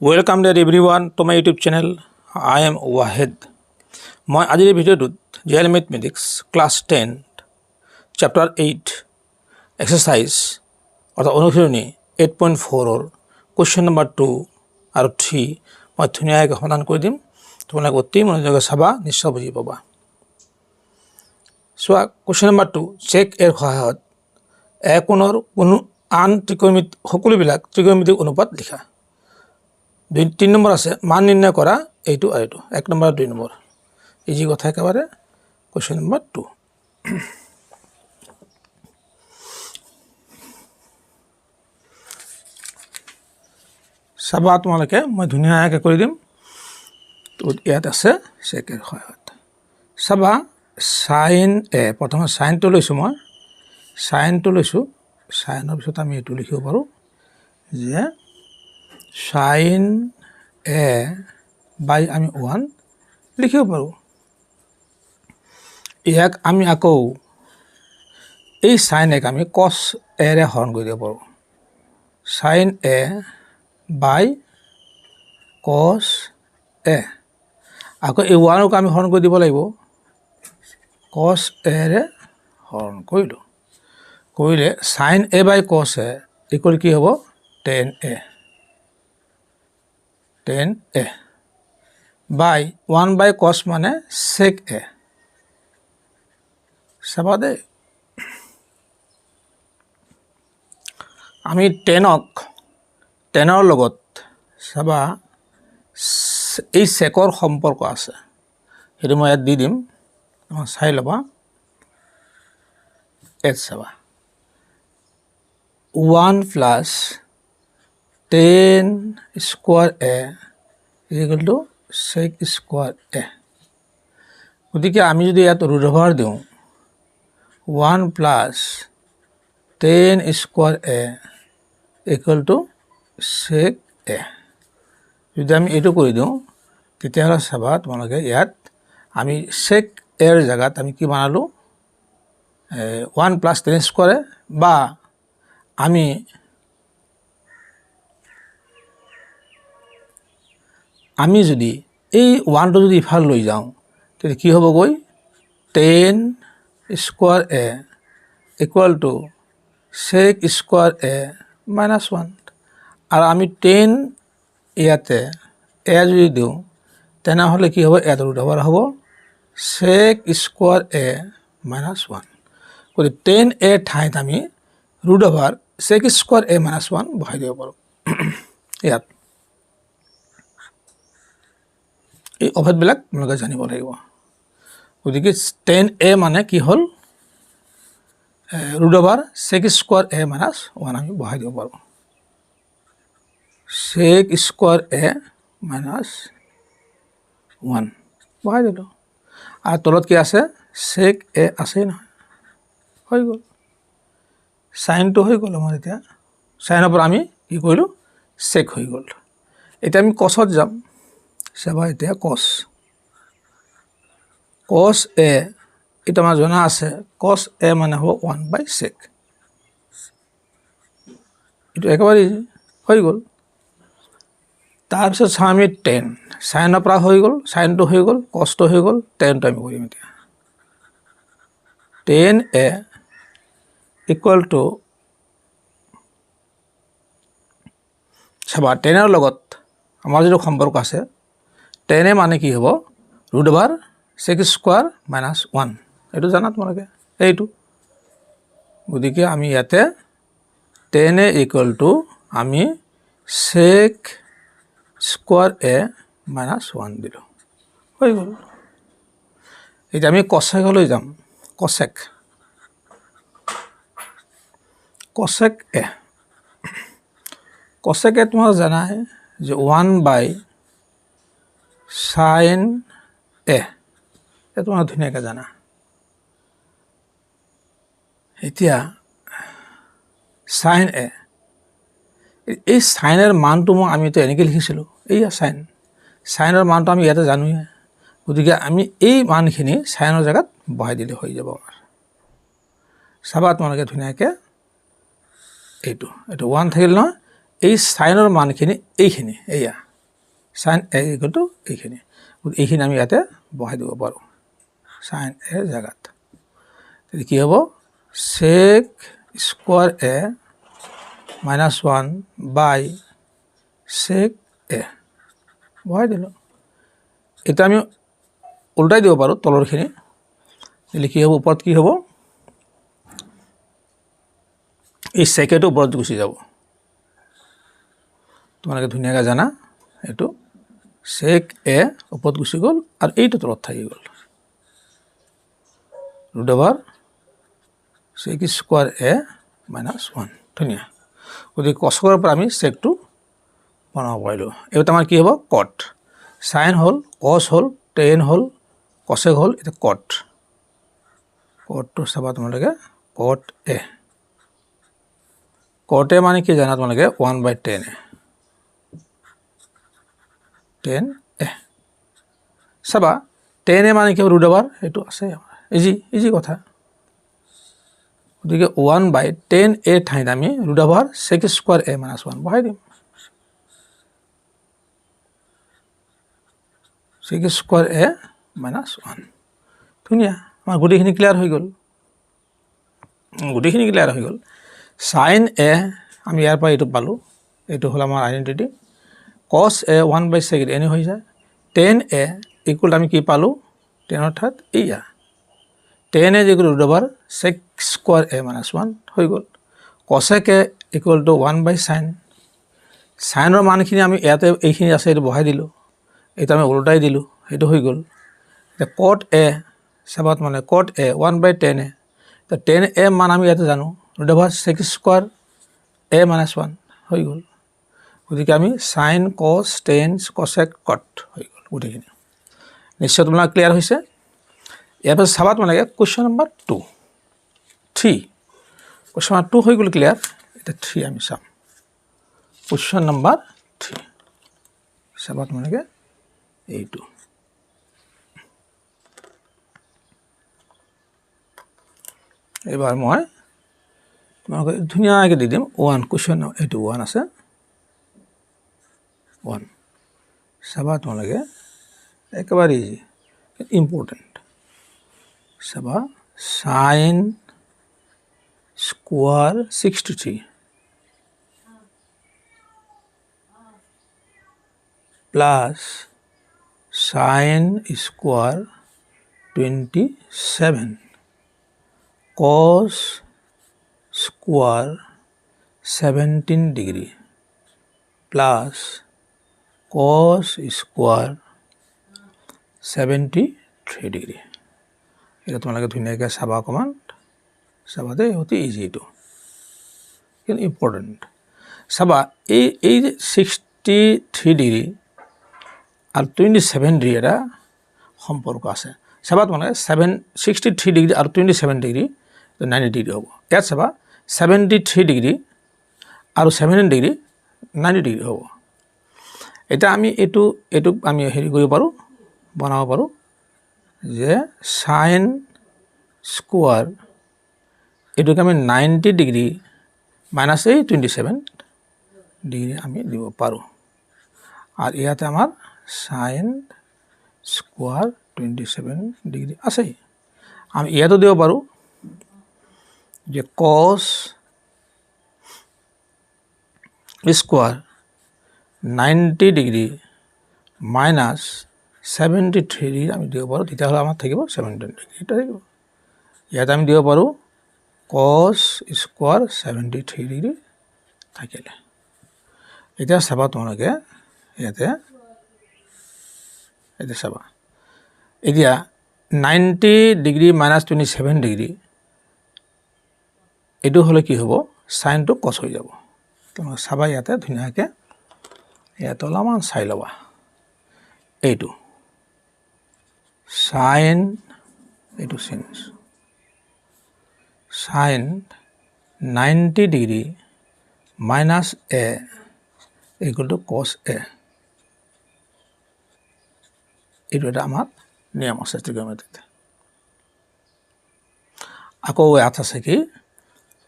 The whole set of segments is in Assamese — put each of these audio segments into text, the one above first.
Welcome there everyone to my YouTube channel. I am Wahid. মই আজিৰ ভিডিঅ'টোত JL mathematics class 10 chapter 8 exercise অৰ্থাৎ অনুশীলনী 8.4 ৰ কোৱেশ্চন নম্বৰ 2 আৰু 3 মই ধুনীয়াকৈ সমাধান কৰি দিম। তোমালোকে অতি মনোযোগেৰে চাবা, নিশ্চয় বুজি পাবা। চোৱা, কোৱেশ্চন নম্বৰ 2 চেক এৰ সহায়ত একোণৰ কোনো আন ত্ৰিকোণমিতিক সকলোবিলাক ত্ৰিকোণমিতিক অনুপাত লিখা। 3 নম্বৰ আছে মান নিৰ্ণয় কৰা, এইটো আৰু এইটো 1 নম্বৰ আৰু 2 নম্বৰ। ইজি কথা একেবাৰে। কোৱেশ্চন নম্বৰ 2 চাবা, তোমালোকে মই ধুনীয়াকৈ কৰি দিম। তো ইয়াত আছে চেকেৰ সহায়ত। চাবা, সাইন এ, প্ৰথমে সাইনটো লৈছোঁ, মই সাইনটো লৈছোঁ। সাইনৰ পিছত আমি এইটো লিখিব পাৰোঁ যে সাইন এ বাই আমি 1 লিখিব পাৰোঁ। ইয়াক আমি আকৌ এই সাইন এক আমি কস এৰে হৰণ কৰি দিব পাৰোঁ। সাইন এ বাই কস এ, আকৌ এই 1ক আমি হৰণ কৰি দিব লাগিব। কস এৰে হৰণ কৰিলোঁ, কৰিলে sign A by cos a equal কি হ'ব? Ten A. Ten A by 1 by cos মানে সেক এ। চাবা দেই, আমি টেনৰ লগত চাবা এই সেকৰ সম্পৰ্ক আছে, সেইটো মই ইয়াত দি দিম, চাই ল'বা। ইয়াত চাবা 1 plus 10 square A equal to sec square A. গতিকে আমি যদি ইয়াত ৰুট অভাৰ দিওঁ 1 plus 10 square A equal to sec A, যদি আমি এইটো কৰি দিওঁ তেতিয়াহ'লে চাবা তোমালোকে ইয়াত আমি সেক এৰ জেগাত আমি কি বনালোঁ? 1 প্লাছ 10 স্কোৱাৰ এ, বা আমি যদি এই 1টো যদি ইফালে লৈ যাওঁ তেতিয়া কি হ'বগৈ? 10 square A equal to sec square A minus 1। আৰু আমি 10 ইয়াতে এ যদি দিওঁ তেনেহ'লে কি হ'ব? ইয়াত ৰুট অভাৰ হ'ব সেক স্কোৱাৰ এ মাইনাছ 1। গতিকে 10 এ ঠাইত আমি root over sake square A minus 1 বহাই দিব পাৰোঁ। ইয়াত এই অভেদবিলাক আপোনালোকে জানিব লাগিব। গতিকে 10 এ মানে কি হ'ল? Root over sake square A minus 1 আমি বহাই দিব পাৰোঁ। সেক স্কোৱাৰ এ মাইনাছ 1 বহাই দিলোঁ। আৰু তলত কি আছে? সেক এ আছেই নহয়, হৈ গ'ল। সাইনটো হৈ গ'ল আমাৰ। এতিয়া সাইনৰ পৰা আমি কি কৰিলোঁ? সেক হৈ গ'ল। এতিয়া আমি কছত যাম। চাবা এতিয়া কস এ, এইটো আমাৰ জনা আছে। কস এ মানে হ'ব 1 বাই সেক। এইটো একেবাৰে হৈ গ'ল। তাৰপিছত চাওঁ আমি 10, সাইনৰ পৰা হৈ গ'ল, সাইনটো হৈ গ'ল, কসটো হৈ গ'ল, টেনটো আমি কৰিম এতিয়া। 10 এ ইকুৱেল টু চাবা 10ৰ লগত আমাৰ যিটো সম্পৰ্ক আছে, 10 এ মানে কি হ'ব? ৰুট অভাৰ সেক স্কোৱাৰ মাইনাছ 1। এইটো জানা তোমালোকে, এইটো। গতিকে আমি ইয়াতে 10 এ ইকুৱেল টু আমি সেক স্কোৱাৰ এ মাইনাছ 1 দিলোঁ, হৈ গ'ল। এতিয়া আমি কচেকলৈ যাম। কচেক এ, কচেক এ তোমালোকে জানাই যে 1 বাই সাইন এ, তোমালোকে ধুনীয়াকৈ জানা। এতিয়া সাইন এ, এই সাইনৰ মানটো আমি তো এনেকৈ লিখিছিলোঁ, এইয়া সাইনৰ মানটো আমি ইয়াতে জানোৱে। গতিকে আমি এই মানখিনি সাইনৰ জেগাত বহাই দিলে হৈ যাব আমাৰ। চাবা তোমালোকে ধুনীয়াকৈ, এইটো 1 থাকিল নহয়, এই সাইনৰ মানখিনি এইখিনি, এইয়া সাইন এ ইকুৱেল টু এইখিনি আমি ইয়াতে বহাই দিব পাৰোঁ সাইন এ জেগাত। তেতিয়া কি হ'ব sec square A minus 1 by sec এ বহাই দিলোঁ। এতিয়া আমি উল্টাই দিব পাৰোঁ তলৰখিনি, দিলে কি হ'ব ওপৰত কি হ'ব এই সেকেটো ওপৰত গুচি যাব। তোমালোকে ধুনীয়াকৈ জানা এইটো sec এ ওপৰত গুচি গ'ল আৰু এইটো তলত থাকি গ'ল root over sec square A minus 1। ধুনীয়া। গতিকে কস্কৰৰ পৰা আমি সেকটো বনাব পাৰিলোঁ। এইটো আমাৰ কি হ'ব কট, সাইন হ'ল, কস হ'ল, টেন হ'ল, কচেক হ'ল, এতিয়া কট। কটটো চাবা তোমালোকে কট এ। কট এ মানে কি জানা তোমালোকে 1/10 এ 10 এ। চাবা 10 এ মানে কি ৰুট অভাৰ এইটো আছে ইজি কথা। গতিকে 1/10 এ ঠাইত আমি root over sec square A minus 1 বহাই দিম। sec square A minus 1। ধুনীয়া, আমাৰ গোটেইখিনি ক্লিয়াৰ হৈ গ'ল। সাইন এ আমি ইয়াৰ পৰা এইটো পালোঁ, এইটো হ'ল আমাৰ আইডেণ্টিটি। কস এ 1/sec এনে হৈ যায়। 10 এ ইকুৱেল আমি কি পালোঁ 10 অৰ্থাৎ এইয়া 10 A equal root over sec square A minus 1 হৈ গ'ল। কচেক এ ইকুৱেল টু 1/sin। সাইনৰ মানখিনি আমি ইয়াতে এইখিনি আছে এইটো বহাই দিলোঁ, এইটো আমি উল্টাই দিলোঁ, সেইটো হৈ গ'ল। এতিয়া কট এ চাবাত মানে কট এ 1/10 এ, তো 10 এ মান আমি ইয়াতে জানো root over sec square A minus 1 হৈ গ'ল। গতিকে আমি সাইন কস টেন কচেক কট হৈ গ'ল গোটেইখিনি। নিশ্চয় তোমালোকৰ ক্লিয়াৰ হৈছে। ইয়াৰ পাছত চাবা তোমালোকে কুৱেশ্যন নম্বৰ 2 3। কুৱেশ্যন নম্বৰ 2 হৈ গ'ল ক্লিয়াৰ। এতিয়া 3 আমি চাম। কুৱেশ্যন নম্বৰ 3 চাবা তোমালোকে এইটো। এইবাৰ মই তোমালোকে ধুনীয়াকৈ দি দিম 1 কুৱেশ্যন, এইটো 1 আছে 1 চাবা তোমালোকে একেবাৰে ইজি ইম্পৰ্টেণ্ট। চাবা sine square 63 plus sine square 27 cos square 17 degree plus cos square 73 degree. এটা তোমালোকে ধুনীয়াকৈ চাবা অকণমান, চাবা দেই, অতি ইজি এইটো কিন্তু ইম্পৰ্টেণ্ট। চাবা এই যে 63 ডিগ্ৰী আৰু 27 ডিগ্ৰী এটা সম্পৰ্ক আছে। চাবা তোমালোকে 63 ডিগ্ৰী আৰু 27 ডিগ্ৰী 90 ডিগ্ৰী হ'ব। ইয়াত চাবা 73 ডিগ্ৰী আৰু 17 ডিগ্ৰী 90 ডিগ্ৰী হ'ব। এতিয়া আমি এইটোক আমি হেৰি কৰিব পাৰোঁ, বনাব পাৰোঁ যে সাইন স্কোয়াৰ এইটোকে আমি 90 ডিগ্ৰী মাইনাছ এই 27 ডিগ্ৰী আমি দিব পাৰোঁ। আৰু ইয়াতে আমাৰ সাইন স্কোয়াৰ 27 ডিগ্ৰী আছে। আমি ইয়াতো দিব পাৰোঁ যে cos square 90 degree minus 73 degree আমি দিব পাৰোঁ, তেতিয়াহ'লে আমাৰ থাকিব 17 ডিগ্ৰী থাকিব। ইয়াতে আমি দিব পাৰোঁ cos স্কোয়াৰ 73 ডিগ্ৰী থাকিলে। এতিয়া চাবা তোমালোকে ইয়াতে চাবা এতিয়া 90 ডিগ্ৰী মাইনাছ 27 ডিগ্ৰী এইটো হ'লে কি হ'ব, সাইনটো কচ হৈ যাব। তোমালোকে চাবা ইয়াতে ধুনীয়াকৈ, ইয়াতে অলপমান চাই ল'বা। এইটো সাইন, এইটো change sine 90 degree minus A equal to cos A. এইটো এটা আমাৰ নিয়ম আছে ত্ৰিকোণমিতিত। আকৌ ইয়াত আছে কি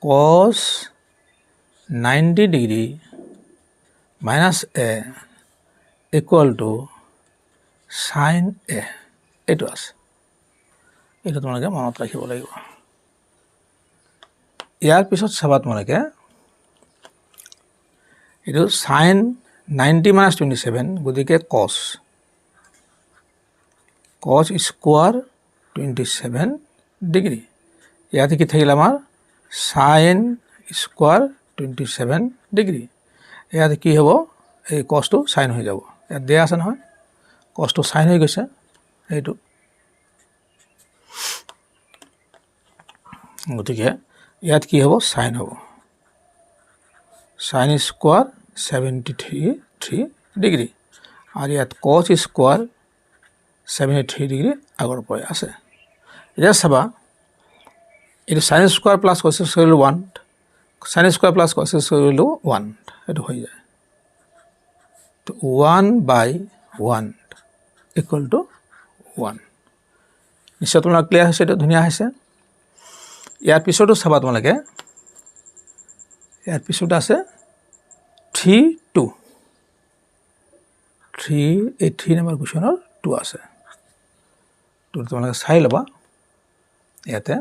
cos 90 degree minus A equal to sine A এইটো আছে এইটো তোমালোকে মনত ৰাখিব লাগিব ইয়াৰ পিছত চাবা তোমালোকে এইটো সাইন 90 minus 27 গতিকে cos স্কোয়ার 27 ডিগ্রি ইয়াতে কি থাকিল আমাৰ সাইন স্কোয়ার 27 ডিগ্রি ইয়াতে কি হ'ব এই cosটো সাইন হৈ যাব ইয়াত দিয়া আছে নহয় cosটো সাইন হৈ গৈছে এইটো গতিকে ইয়াত কি হ'ব সাইন হ'ব সাইন স্কোয়ার 73 ডিগ্রি আর ইয়াত cos স্কোয়ার 73 ডিগ্রি আগৰ পৰা আছে এতিয়া চাবা এইটো sine square plus cos square 1 sine square plus cos square 1 এইটো হৈ যায় তো 1/1 ইকুয়াল টু 1 নিশ্চয় তোমালোক ক্লিয়াৰ হৈছে এইটো ধুনীয়া হৈছে ইয়াৰ পিছতো চাবা তোমালোকে ইয়াৰ পিছত আছে 3 2 এই 3 নম্বৰ কুৱেশ্যনৰ 2 আছে তো তোমালোকে চাই ল'বা ইয়াতে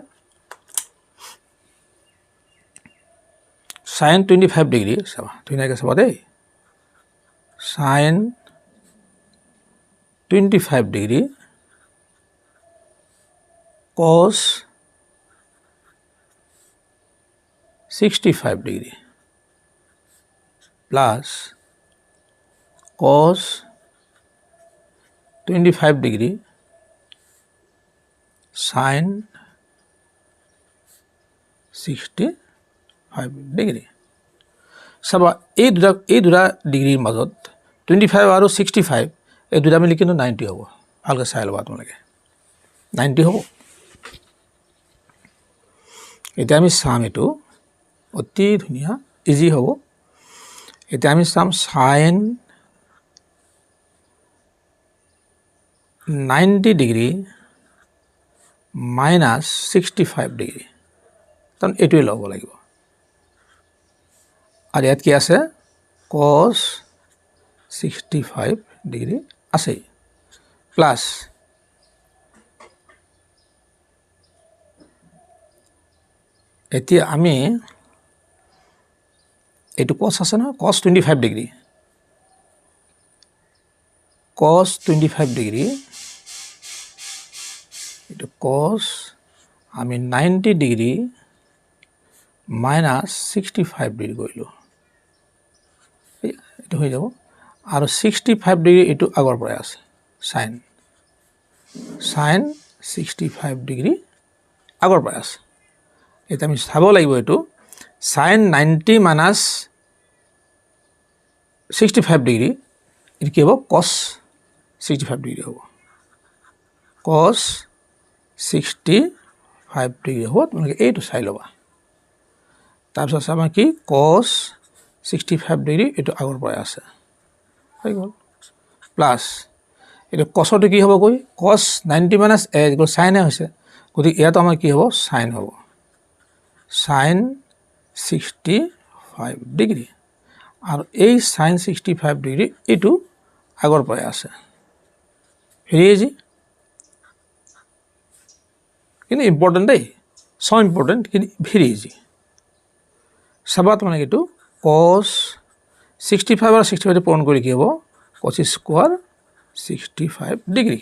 সাইন 25 ডিগ্রি চাবা ধুনীয়াকৈ চাবা দেই sine 25 degree cos 65 degree plus cos 25 degree sine 65 degree চাবা এই দুটা ডিগ্ৰীৰ মাজত 25 আৰু 65 এই দুটা মিলি কিন্তু 90 হ'ব ভালকৈ চাই ল'বা তোমালোকে 90 হ'ব এতিয়া আমি চাম এইটো অতি ধুনীয়া ইজি হ'ব এতিয়া আমি চাম সাইন 90 ডিগ্রি মাইনাস 65 ডিগ্রি তখন এইটোৱে ল'ব লাগিব আর ইয়াত কি আছে cos 65 ডিগ্রি আছে প্লাস এতিয়া আমি এইটো cos আছে না cos 25 ডিগ্রি cos 25 ডিগ্রি এইটো cos আমি 90 ডিগ্রি মাইনাস 65 ডিগ্রি কৰিলোঁ এইটো হৈ যাব আৰু 65 ডিগ্ৰি এইটো আগৰ পৰা আছে সাইন 65 ডিগ্ৰি আগৰ পৰা আছে এটা আমি চাব লাগিব এইটো সাইন 90 মাইনাস 65 ডিগ্রি এটো কি হ'ব cos 65 ডিগ্রি হ'ব cos 65 ডিগ্রি হ'ব তোমালোকে এইটো চাই ল'বা তাৰপিছত চাবা কি cos 65 ডিগ্ৰি এইটো আগৰ পৰা আছে হৈ গ'ল প্লাস এইটো cosটো কি হ'ব কৈ cos 90 minus a equal sin হৈছে গতিকে ইয়াত আমাৰ কি হ'ব sin হ'ব sin 65 ডিগ্ৰি আৰ এই sin 65 ডিগ্ৰি এইটো আগৰ পৰা আছে ভেৰি ইজি কিন্তু ইম্পৰ্টেণ্ট দেই সো ইম্পৰ্টেণ্ট কিন্তু ভেৰি ইজি চাবা তোমালোকে এইটো cos 65 আৰু 65 পূৰণ কৰি কি হ'ব cos স্কোয়ার 65 ডিগ্রি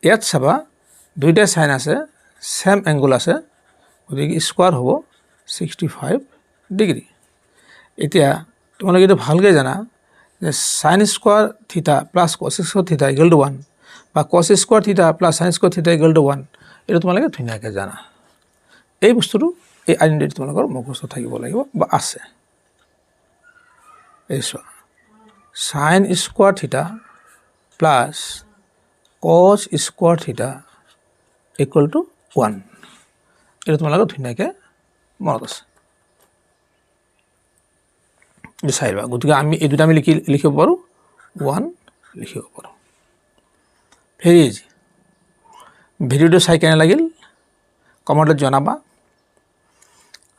ইয়াত চাবা দুইটা সাইন আছে সেম এংগল আছে গতিকে স্কোয়ার হ'ব 65 ডিগ্রি এতিয়া তোমালোকে এইটো ভালকৈ জানা যে sin স্কোয়ার থিটা প্লাস cos স্কোয়ার থিটা ইকুয়াল টু 1 বা cos স্কোয়ার থিটা প্লাস sin স্কোয়ার থিটা ইকুয়াল টু 1 এটা তোমালোকে ধুনীয়াকৈ জানা এই বস্তুটো এই আইডেন্টিটি তোমালোকৰ মুখস্থ থাকিব লাগিব বা আছে এই sin স্কোয়ার থিটা প্লাস cos স্কোয়ার থিটা ইকুয়াল টু 1 এটা তোমালোকে ধুনীয়াকৈ মনত আছে চাই লোৱা গতিকে আমি এই দুটা মিলি কি লিখিব পাৰোঁ 1 লিখিব পাৰোঁ ভেৰি ইজি ভিডিঅ'টো চাই কেনে লাগিল কমেণ্টত জনাবা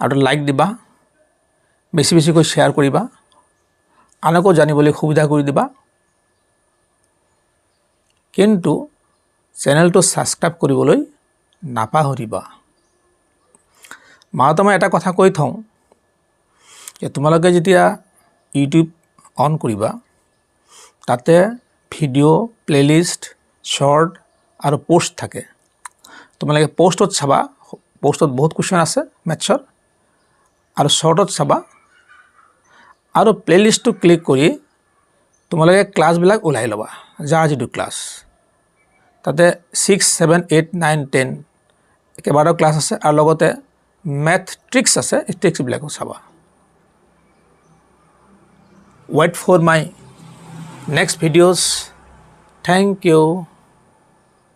আৰু লাইক দিবা বেছি বেছিকৈ শ্বেয়াৰ কৰিবা আনকো জানিবলৈ সুবিধা কৰি দিবা কিন্তু চেনেলটো ছাবস্ক্ৰাইব কৰিবলৈ নাপাহৰিবা। মাজতে মই এটা কথা কৈ থওঁ যে তোমালোকে যেতিয়া ইউটিউব অন কৰিবা তাতে ভিডিঅ', প্লেলিষ্ট, শ্বৰ্ট আৰু পোষ্ট থাকে। তোমালোকে পোষ্টত চাবা, পোষ্টত বহুত কুৱেশ্যন আছে মেথছৰ, আৰু শ্বৰ্টত চাবা, আৰু প্লেলিষ্টটো ক্লিক কৰি তোমালোকে ক্লাছবিলাক ওলাই ল'বা, যাৰ যিটো ক্লাছ। তাতে 6, 7, 8, 9, 10 একেবাৰে ক্লাছ আছে, আৰু লগতে মেথ ট্ৰিক্স আছে, এই ট্ৰিক্সবিলাকো চাবা। Wait for my next videos. Thank you.